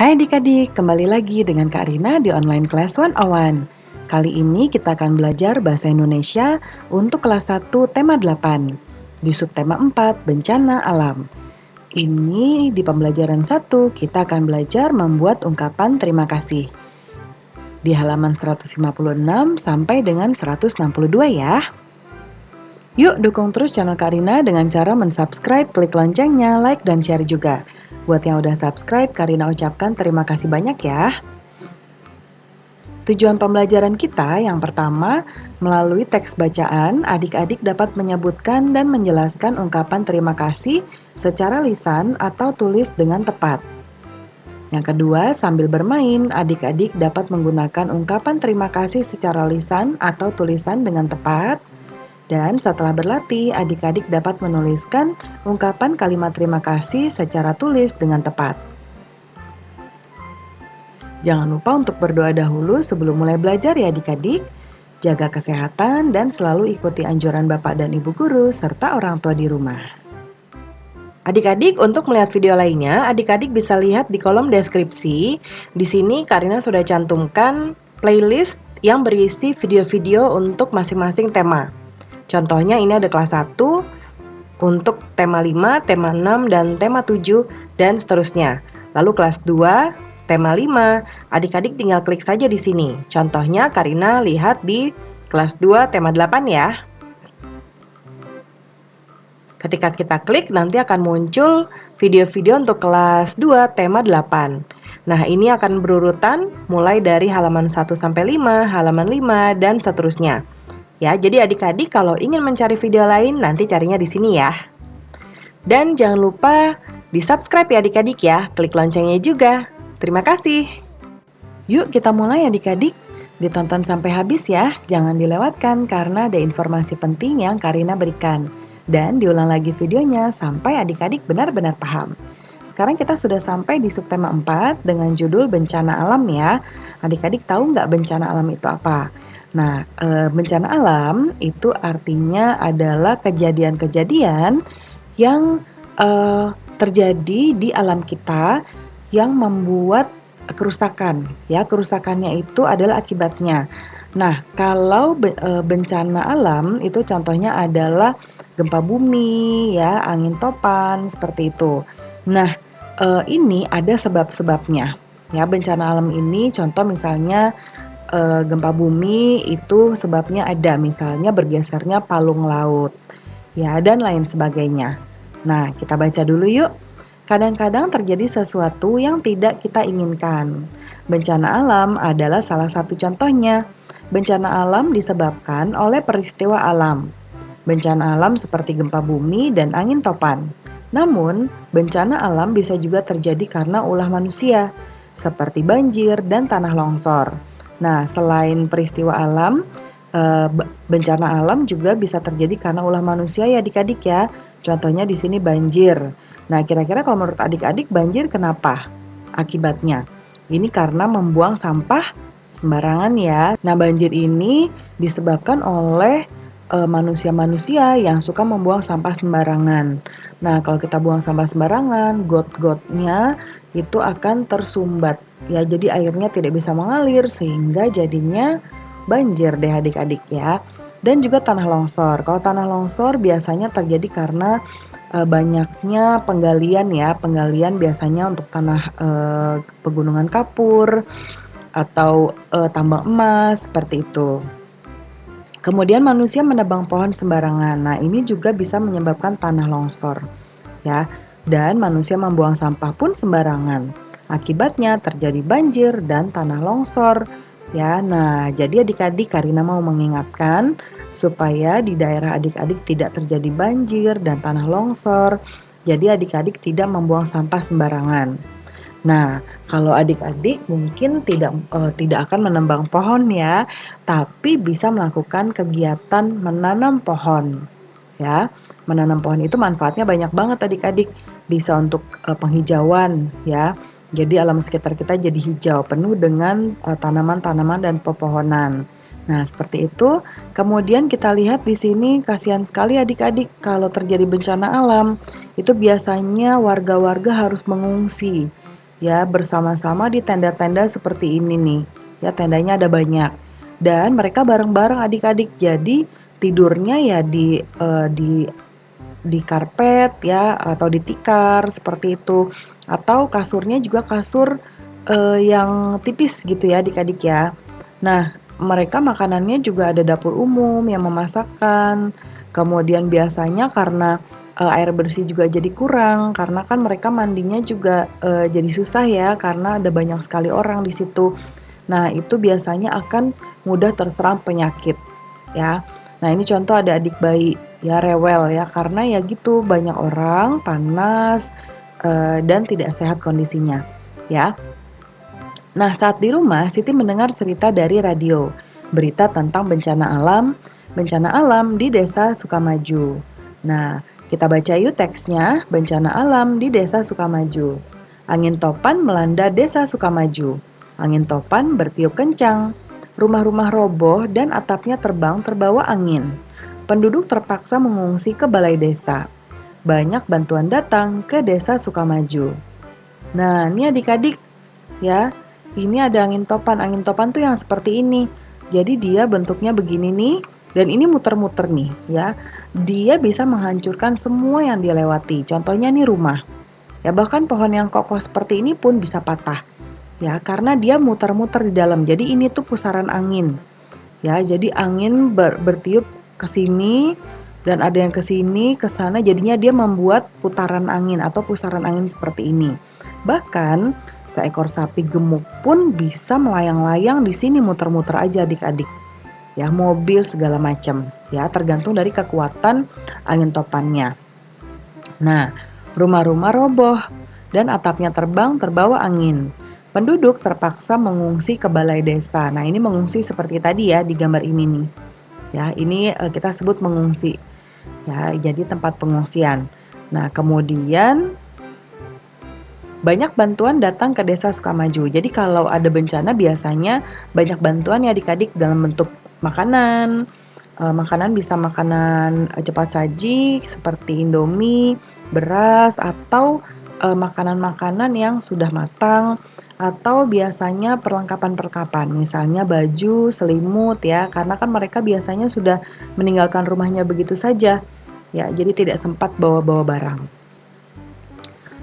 Hai adik-adik, kembali lagi dengan Kak Rina di Online Class 101. Kali ini kita akan belajar Bahasa Indonesia untuk kelas 1 tema 8 di subtema 4 Bencana Alam. Ini di pembelajaran 1 kita akan belajar membuat ungkapan terima kasih di halaman 156 sampai dengan 162 ya. Yuk dukung terus channel Kak Rina dengan cara mensubscribe, klik loncengnya, like, dan share juga. Buat yang udah subscribe, Kak Rina ucapkan terima kasih banyak ya. Tujuan pembelajaran kita yang pertama, melalui teks bacaan, adik-adik dapat menyebutkan dan menjelaskan ungkapan terima kasih secara lisan atau tulis dengan tepat. Yang kedua, sambil bermain, adik-adik dapat menggunakan ungkapan terima kasih secara lisan atau tulisan dengan tepat. Dan setelah berlatih, adik-adik dapat menuliskan ungkapan kalimat terima kasih secara tulis dengan tepat. Jangan lupa untuk berdoa dahulu sebelum mulai belajar ya adik-adik. Jaga kesehatan dan selalu ikuti anjuran Bapak dan Ibu Guru serta orang tua di rumah. Adik-adik, untuk melihat video lainnya, adik-adik bisa lihat di kolom deskripsi. Di sini Karina sudah cantumkan playlist yang berisi video-video untuk masing-masing tema. Contohnya ini ada kelas 1 untuk tema 5, tema 6, dan tema 7, dan seterusnya. Lalu kelas 2, tema 5, adik-adik tinggal klik saja di sini. Contohnya Karina lihat di kelas 2, tema 8 ya. Ketika kita klik, nanti akan muncul video-video untuk kelas 2, tema 8. Nah, ini akan berurutan mulai dari halaman 1 sampai 5, halaman 5, dan seterusnya. Ya, jadi adik-adik kalau ingin mencari video lain nanti carinya di sini ya. Dan jangan lupa di-subscribe ya adik-adik ya, klik loncengnya juga. Terima kasih. Yuk kita mulai adik-adik. Ditonton sampai habis ya, jangan dilewatkan karena ada informasi penting yang Karina berikan. Dan diulang lagi videonya sampai adik-adik benar-benar paham. Sekarang kita sudah sampai di subtema 4 dengan judul bencana alam ya. Adik-adik tahu nggak bencana alam itu apa? Nah, bencana alam itu artinya adalah kejadian-kejadian yang terjadi di alam kita yang membuat kerusakan. Ya, kerusakannya itu adalah akibatnya. Nah, kalau bencana alam itu contohnya adalah gempa bumi, ya, angin topan, seperti itu. Nah, ini ada sebab-sebabnya. Ya, bencana alam ini contoh misalnya gempa bumi itu sebabnya ada, misalnya bergesernya palung laut, ya, dan lain sebagainya. Nah, kita baca dulu yuk. Kadang-kadang terjadi sesuatu yang tidak kita inginkan. Bencana alam adalah salah satu contohnya. Bencana alam disebabkan oleh peristiwa alam. Bencana alam seperti gempa bumi dan angin topan. Namun, bencana alam bisa juga terjadi karena ulah manusia, seperti banjir dan tanah longsor. Nah, selain peristiwa alam, bencana alam juga bisa terjadi karena ulah manusia ya adik-adik ya. Contohnya di sini banjir. Nah, kira-kira kalau menurut adik-adik banjir kenapa? Akibatnya, ini karena membuang sampah sembarangan ya. Nah, banjir ini disebabkan oleh manusia-manusia yang suka membuang sampah sembarangan. Nah, kalau kita buang sampah sembarangan, got-gotnya itu akan tersumbat. Ya, jadi airnya tidak bisa mengalir sehingga jadinya banjir deh adik-adik ya. Dan juga tanah longsor. Kalau tanah longsor biasanya terjadi karena banyaknya penggalian ya. Penggalian biasanya untuk tanah pegunungan kapur atau tambang emas seperti itu. Kemudian manusia menebang pohon sembarangan. Nah, ini juga bisa menyebabkan tanah longsor. Ya. Dan manusia membuang sampah pun sembarangan. Akibatnya terjadi banjir dan tanah longsor. Ya, nah jadi adik-adik Karina mau mengingatkan supaya di daerah adik-adik tidak terjadi banjir dan tanah longsor. Jadi adik-adik tidak membuang sampah sembarangan. Nah, kalau adik-adik mungkin tidak akan menebang pohon ya, tapi bisa melakukan kegiatan menanam pohon. Ya, menanam pohon itu manfaatnya banyak banget adik-adik. Bisa untuk penghijauan ya. Jadi alam sekitar kita jadi hijau, penuh dengan tanaman-tanaman dan pepohonan. Nah, seperti itu. Kemudian kita lihat di sini kasihan sekali adik-adik kalau terjadi bencana alam. Itu biasanya warga-warga harus mengungsi. ya bersama-sama di tenda-tenda seperti ini nih. Ya, tendanya ada banyak. Dan mereka bareng-bareng adik-adik. Jadi tidurnya ya di karpet ya atau di tikar seperti itu. Atau kasurnya juga kasur yang tipis gitu ya adik-adik ya. Nah, mereka makanannya juga ada dapur umum yang memasakkan. Kemudian biasanya karena air bersih juga jadi kurang karena kan mereka mandinya juga jadi susah ya karena ada banyak sekali orang di situ. Nah, itu biasanya akan mudah terserang penyakit ya. Nah, ini contoh ada adik bayi ya rewel ya karena ya gitu banyak orang, panas dan tidak sehat kondisinya ya. Nah, saat di rumah, Siti mendengar cerita dari radio, berita tentang bencana alam di desa Sukamaju. Nah, kita baca yuk teksnya, bencana alam di desa Sukamaju. Angin topan melanda desa Sukamaju. Angin topan bertiup kencang. Rumah-rumah roboh dan atapnya terbang terbawa angin. Penduduk terpaksa mengungsi ke balai desa. Banyak bantuan datang ke desa Sukamaju. Nah, ini adik-adik ya, ini ada angin topan. Angin topan tuh yang seperti ini. Jadi dia bentuknya begini nih, dan ini muter-muter nih ya. Dia bisa menghancurkan semua yang dia lewati. Contohnya nih rumah. Ya bahkan pohon yang kokoh seperti ini pun bisa patah. Ya, karena dia muter-muter di dalam. Jadi ini tuh pusaran angin. Ya, jadi angin bertiup ke sini dan ada yang ke sini, ke sana. Jadinya dia membuat putaran angin atau pusaran angin seperti ini. Bahkan seekor sapi gemuk pun bisa melayang-layang di sini muter-muter aja adik-adik. Ya, mobil segala macam. Ya, tergantung dari kekuatan angin topannya. Nah, rumah-rumah roboh dan atapnya terbang terbawa angin. Penduduk terpaksa mengungsi ke balai desa. Nah, ini mengungsi seperti tadi ya di gambar ini nih. Ya, ini kita sebut mengungsi. Ya, jadi tempat pengungsian. Nah, kemudian banyak bantuan datang ke desa Sukamaju. Jadi kalau ada bencana biasanya banyak bantuan ya adik-adik dalam bentuk makanan. Makanan bisa makanan cepat saji seperti Indomie, beras, atau makanan-makanan yang sudah matang, atau biasanya perlengkapan-perlengkapan, misalnya baju, selimut ya, karena kan mereka biasanya sudah meninggalkan rumahnya begitu saja. Ya, jadi tidak sempat bawa-bawa barang.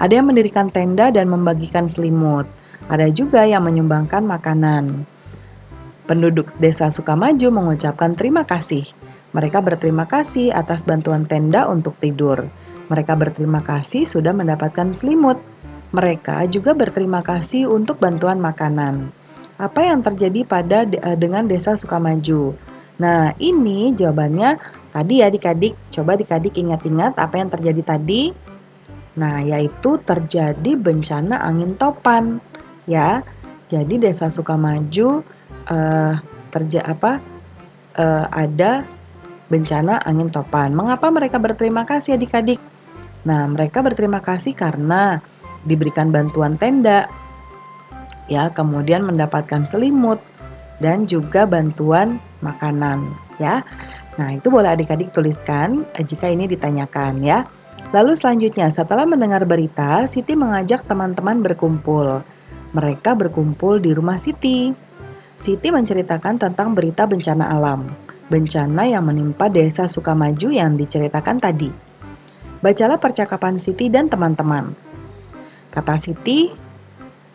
Ada yang mendirikan tenda dan membagikan selimut. Ada juga yang menyumbangkan makanan. Penduduk desa Sukamaju mengucapkan terima kasih. Mereka berterima kasih atas bantuan tenda untuk tidur. Mereka berterima kasih sudah mendapatkan selimut. Mereka juga berterima kasih untuk bantuan makanan. Apa yang terjadi dengan desa Sukamaju? Nah, ini jawabannya tadi ya adik-adik. Coba adik-adik ingat-ingat apa yang terjadi tadi. Nah, yaitu terjadi bencana angin topan. Ya, jadi desa Sukamaju ada bencana angin topan. Mengapa mereka berterima kasih adik-adik? Nah, mereka berterima kasih karena diberikan bantuan tenda, ya, kemudian mendapatkan selimut dan juga bantuan makanan, ya. Nah, itu boleh adik-adik tuliskan jika ini ditanyakan, ya. Lalu selanjutnya, setelah mendengar berita, Siti mengajak teman-teman berkumpul. Mereka berkumpul di rumah Siti. Siti menceritakan tentang berita bencana alam, bencana yang menimpa desa Sukamaju yang diceritakan tadi. Bacalah percakapan Siti dan teman-teman. Kata Siti,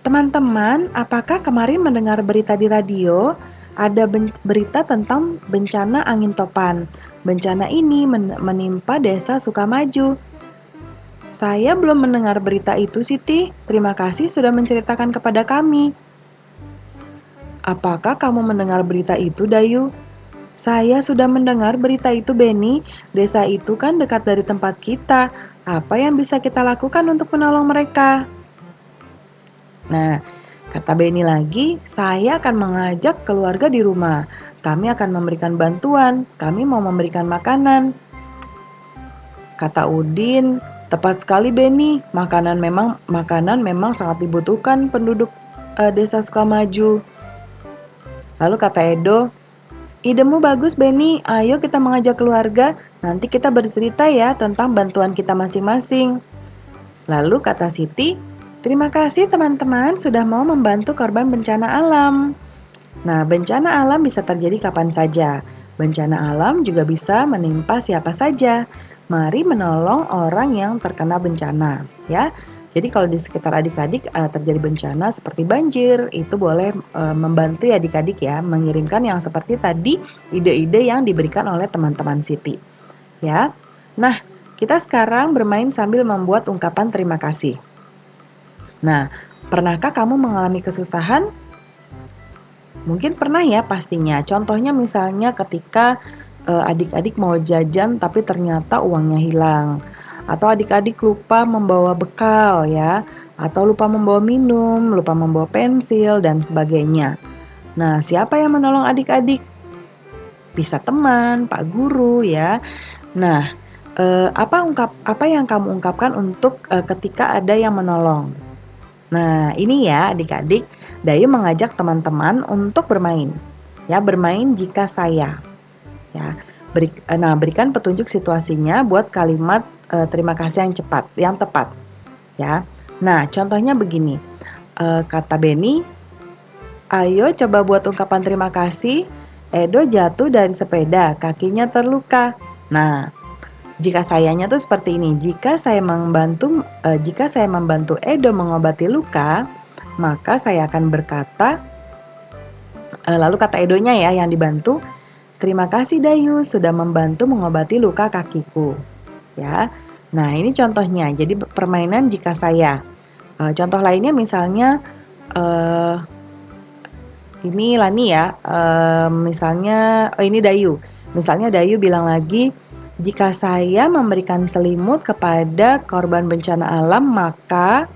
teman-teman, apakah kemarin mendengar berita di radio? Ada berita tentang bencana angin topan. Bencana ini menimpa desa Sukamaju. Saya belum mendengar berita itu, Siti. Terima kasih sudah menceritakan kepada kami. Apakah kamu mendengar berita itu, Dayu? Saya sudah mendengar berita itu, Beni. Desa itu kan dekat dari tempat kita. Apa yang bisa kita lakukan untuk menolong mereka? Nah, kata Beni lagi, saya akan mengajak keluarga di rumah. Kami akan memberikan bantuan. Kami mau memberikan makanan. Kata Udin, tepat sekali Beni. Makanan memang sangat dibutuhkan penduduk desa Sukamaju. Lalu kata Edo, idemu bagus Beni, ayo kita mengajak keluarga, nanti kita bercerita ya tentang bantuan kita masing-masing. Lalu kata Siti, Terima kasih teman-teman sudah mau membantu korban bencana alam. Nah, bencana alam bisa terjadi kapan saja. Bencana alam juga bisa menimpa siapa saja. Mari menolong orang yang terkena bencana, ya. Jadi kalau di sekitar adik-adik terjadi bencana seperti banjir, itu boleh membantu ya adik-adik ya, mengirimkan yang seperti tadi ide-ide yang diberikan oleh teman-teman Siti, ya. Nah, kita sekarang bermain sambil membuat ungkapan terima kasih. Nah, pernahkah kamu mengalami kesusahan? Mungkin pernah ya pastinya. Contohnya misalnya ketika adik-adik mau jajan tapi ternyata uangnya hilang. Atau adik-adik lupa membawa bekal ya. Atau lupa membawa minum, lupa membawa pensil dan sebagainya. Nah, siapa yang menolong adik-adik? Bisa teman, pak guru ya. Nah, apa yang kamu ungkapkan untuk ketika ada yang menolong? Nah, ini ya adik-adik, Dayu mengajak teman-teman untuk bermain. Ya, bermain jika saya. Ya. Berikan petunjuk situasinya buat kalimat terima kasih yang tepat. Ya. Nah, contohnya begini. Kata Beni, "Ayo coba buat ungkapan terima kasih. Edo jatuh dari sepeda, kakinya terluka." Nah, jika sayanya tuh seperti ini, jika saya membantu Edo mengobati luka, maka saya akan berkata, lalu kata Edonya ya yang dibantu, "Terima kasih Dayu sudah membantu mengobati luka kakiku." Ya, nah ini contohnya. Jadi permainan jika saya. Contoh lainnya misalnya ini Lani ya, misalnya, ini Dayu. Misalnya Dayu bilang lagi, jika saya memberikan selimut kepada korban bencana alam, maka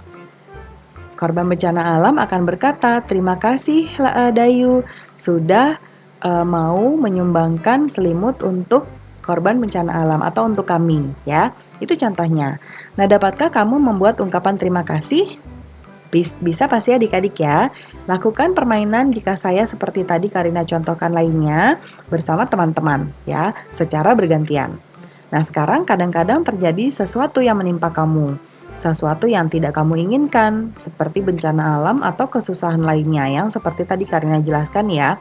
korban bencana alam akan berkata, terima kasih Dayu, sudah mau menyumbangkan selimut untuk korban bencana alam atau untuk kami, ya. Itu contohnya. Nah, dapatkah kamu membuat ungkapan terima kasih? Bisa pasti adik-adik ya. Lakukan permainan jika saya seperti tadi Karina contohkan lainnya bersama teman-teman ya, secara bergantian. Nah, sekarang kadang-kadang terjadi sesuatu yang menimpa kamu. Sesuatu yang tidak kamu inginkan, seperti bencana alam atau kesusahan lainnya yang seperti tadi Karina jelaskan ya.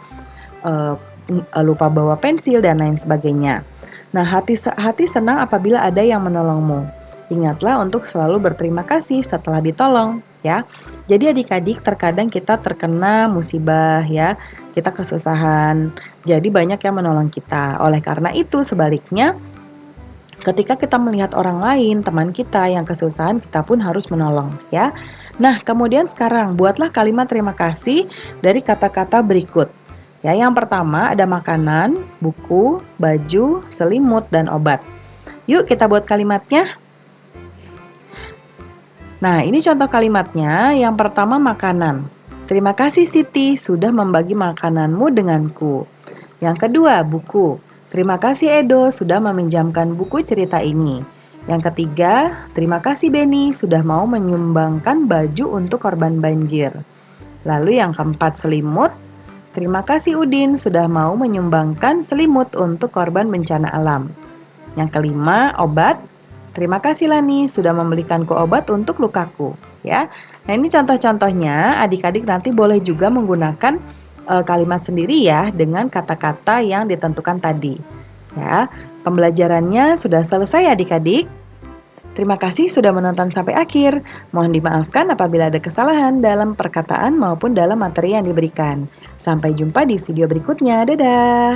Lupa bawa pensil dan lain sebagainya. Nah, hati senang apabila ada yang menolongmu. Ingatlah untuk selalu berterima kasih setelah ditolong, ya. Jadi adik-adik terkadang kita terkena musibah ya, kita kesusahan. Jadi banyak yang menolong kita. Oleh karena itu sebaliknya, ketika kita melihat orang lain, teman kita yang kesusahan, kita pun harus menolong, ya. Nah, kemudian sekarang buatlah kalimat terima kasih dari kata-kata berikut. Ya, yang pertama ada makanan, buku, baju, selimut, dan obat. Yuk kita buat kalimatnya. Nah, ini contoh kalimatnya. Yang pertama makanan. Terima kasih Siti sudah membagi makananmu denganku. Yang kedua, buku. Terima kasih Edo sudah meminjamkan buku cerita ini. Yang ketiga, terima kasih Beni sudah mau menyumbangkan baju untuk korban banjir. Lalu yang keempat, selimut. Terima kasih Udin sudah mau menyumbangkan selimut untuk korban bencana alam. Yang kelima, obat. Terima kasih Lani sudah membelikanku obat untuk lukaku, ya. Nah, ini contoh-contohnya. Adik-adik nanti boleh juga menggunakan kalimat sendiri ya dengan kata-kata yang ditentukan tadi. Ya, pembelajarannya sudah selesai adik-adik. Terima kasih sudah menonton sampai akhir. Mohon dimaafkan apabila ada kesalahan dalam perkataan maupun dalam materi yang diberikan. Sampai jumpa di video berikutnya. Dadah.